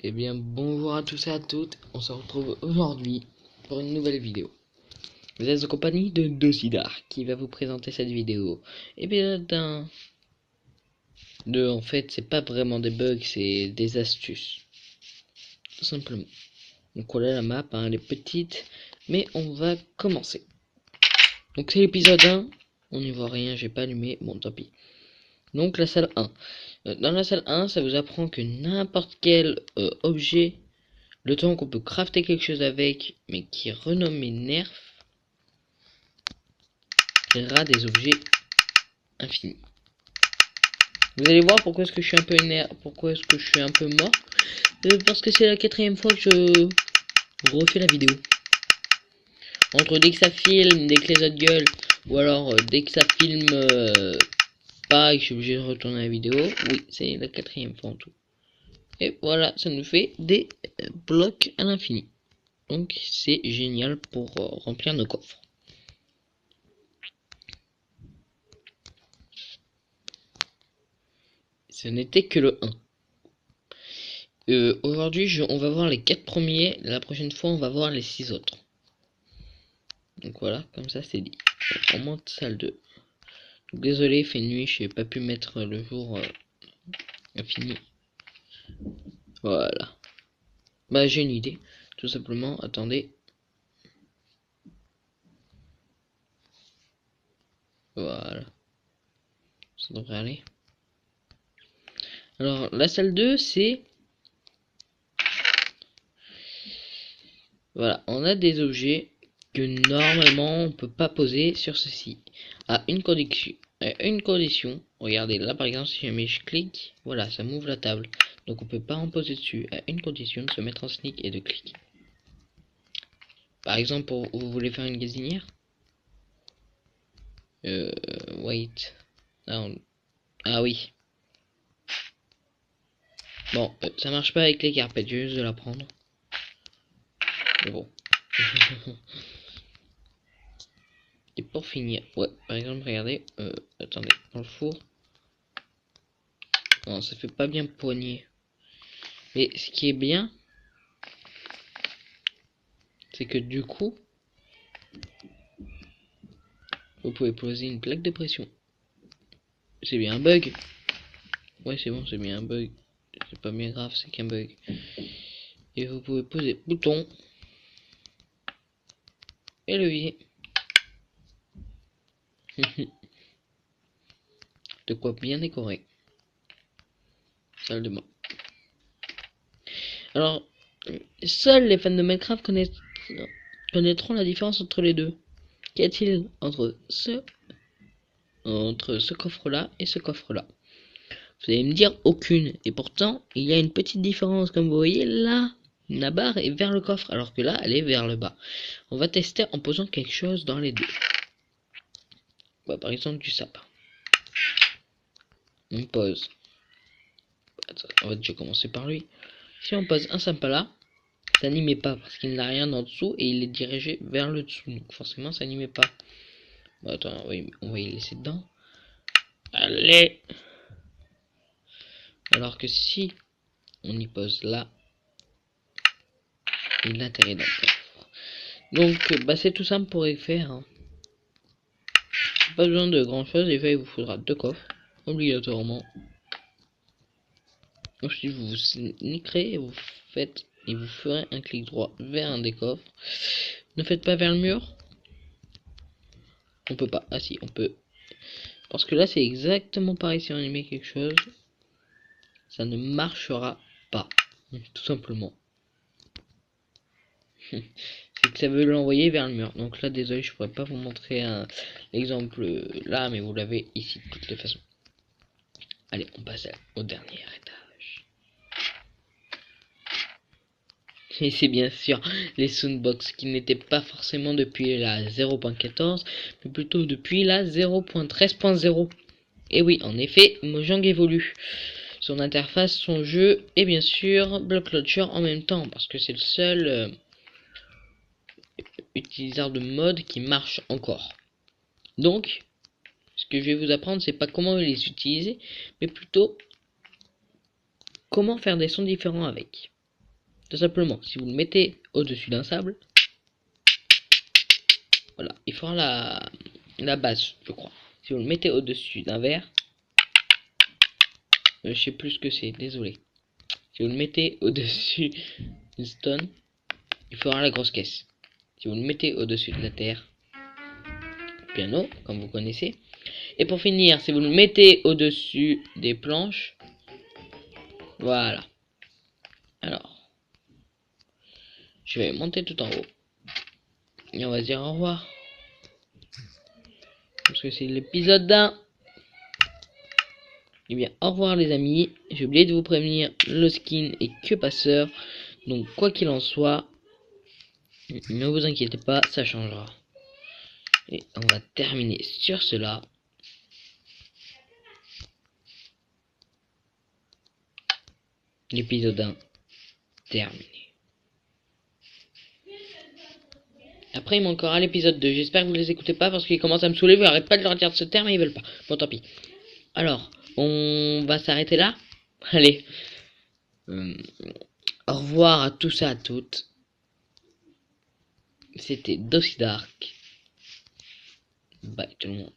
Eh bien, bonjour à tous et à toutes. On se retrouve aujourd'hui pour une nouvelle vidéo. Vous êtes en compagnie de Dosidar qui va vous présenter cette vidéo. Eh bien, en fait, c'est pas vraiment des bugs, c'est des astuces. Tout simplement. Donc voilà la map, hein, elle est petite, mais on va commencer. Donc c'est l'épisode 1. On n'y voit rien, j'ai pas allumé. Bon, tant pis. Donc la salle 1. Dans la salle 1, ça vous apprend que n'importe quel objet, le temps qu'on peut crafter quelque chose avec, mais qui est renommé nerf, créera des objets infinis. Vous allez voir pourquoi est-ce que je suis un peu énervé, pourquoi est-ce que je suis un peu mort. Parce que c'est la 4ème fois que je refais la vidéo. Entre dès que ça filme, dès que les autres gueulent, ou alors dès que ça filme pas et que je suis obligé de retourner la vidéo, oui, c'est la 4ème fois en tout. Et voilà, ça nous fait des blocs à l'infini. Donc c'est génial pour remplir nos coffres. Ce n'était que le 1. Aujourd'hui, on va voir les 4 premiers. La prochaine fois, on va voir les 6 autres. Donc voilà, comme ça, c'est dit. On monte salle 2. Donc, désolé, il fait nuit, je n'ai pas pu mettre le jour infini. Voilà. Bah, j'ai une idée. Tout simplement, attendez. Voilà. Ça devrait aller. Alors, la salle 2, c'est... Voilà, on a des objets que normalement on peut pas poser sur ceci. À une condition, regardez là par exemple si jamais je clique, voilà ça m'ouvre la table. Donc on peut pas en poser dessus à une condition de se mettre en sneak et de cliquer. Par exemple vous voulez faire une gazinière, wait. Ah oui. Bon, ça marche pas avec les carpettes, je vais juste de la prendre. Mais bon. Et pour finir, ouais, par exemple, regardez, attendez, dans le four. Non, ça fait pas bien poignée. Mais ce qui est bien, c'est que du coup, vous pouvez poser une plaque de pression. C'est bien un bug. Ouais, c'est bon, c'est bien un bug. C'est pas bien grave, c'est qu'un bug. Et vous pouvez poser bouton et levier. De quoi bien décorer. Salle de bain. Alors, seuls les fans de Minecraft connaîtront la différence entre les deux. Qu'y a-t-il entre ce coffre-là et ce coffre-là? Vous allez me dire aucune. Et pourtant, il y a une petite différence. Comme vous voyez, là, la barre est vers le coffre, alors que là, elle est vers le bas. On va tester en posant quelque chose dans les deux. Bah, par exemple, du sapin. On pose. Attends, on va déjà commencer par lui. Si on pose un sapin là, ça n'y met pas parce qu'il n'a rien en dessous et il est dirigé vers le dessous. Donc forcément, ça n'y met pas. Bon, attends, on va y laisser dedans. Allez! Alors que si on y pose là, il atterrit dans le coffre. Donc, bah, c'est tout simple pour y faire. Hein. Pas besoin de grand chose. Déjà, il vous faudra 2 coffres, obligatoirement. Ensuite, vous sneakerez et vous ferez un clic droit vers un des coffres. Ne faites pas vers le mur. On peut pas. Ah si, on peut. Parce que là, c'est exactement pareil. Si on y met quelque chose, ça ne marchera pas. Tout simplement. C'est que ça veut l'envoyer vers le mur. Donc là, désolé, je pourrais pas vous montrer l'exemple là, mais vous l'avez ici de toutes les façons. Allez, on passe au dernier étage. Et c'est bien sûr les soundbox qui n'étaient pas forcément depuis la 0.14, mais plutôt depuis la 0.13.0. Et oui, en effet, Mojang évolue. Son interface, son jeu et bien sûr Block Launcher en même temps, parce que c'est le seul utilisateur de mode qui marche encore. Donc, ce que je vais vous apprendre, c'est pas comment les utiliser, mais plutôt comment faire des sons différents avec. Tout simplement, si vous le mettez au-dessus d'un sable, voilà, il fera la base, je crois. Si vous le mettez au-dessus d'un verre, je sais plus ce que c'est, désolé. Si vous le mettez au-dessus d'une stone, il fera la grosse caisse. Si vous le mettez au-dessus de la terre, piano, comme vous connaissez. Et pour finir, si vous le mettez au-dessus des planches, voilà. Alors, je vais monter tout en haut. Et on va dire au revoir. Parce que c'est l'épisode d'un. Et bien, au revoir les amis. J'ai oublié de vous prévenir, le skin est que passeur. Donc, quoi qu'il en soit, ne vous inquiétez pas, ça changera. Et on va terminer sur cela. L'épisode 1 terminé. Après il manquera l'épisode 2. J'espère que vous les écoutez pas parce qu'ils commencent à me saouler. Vous n'arrêtez pas de leur dire de se taire mais ils veulent pas. Bon tant pis. Alors, on va s'arrêter là. Allez. Au revoir à tous et à toutes. C'était Dossi Dark. Bye tout le monde.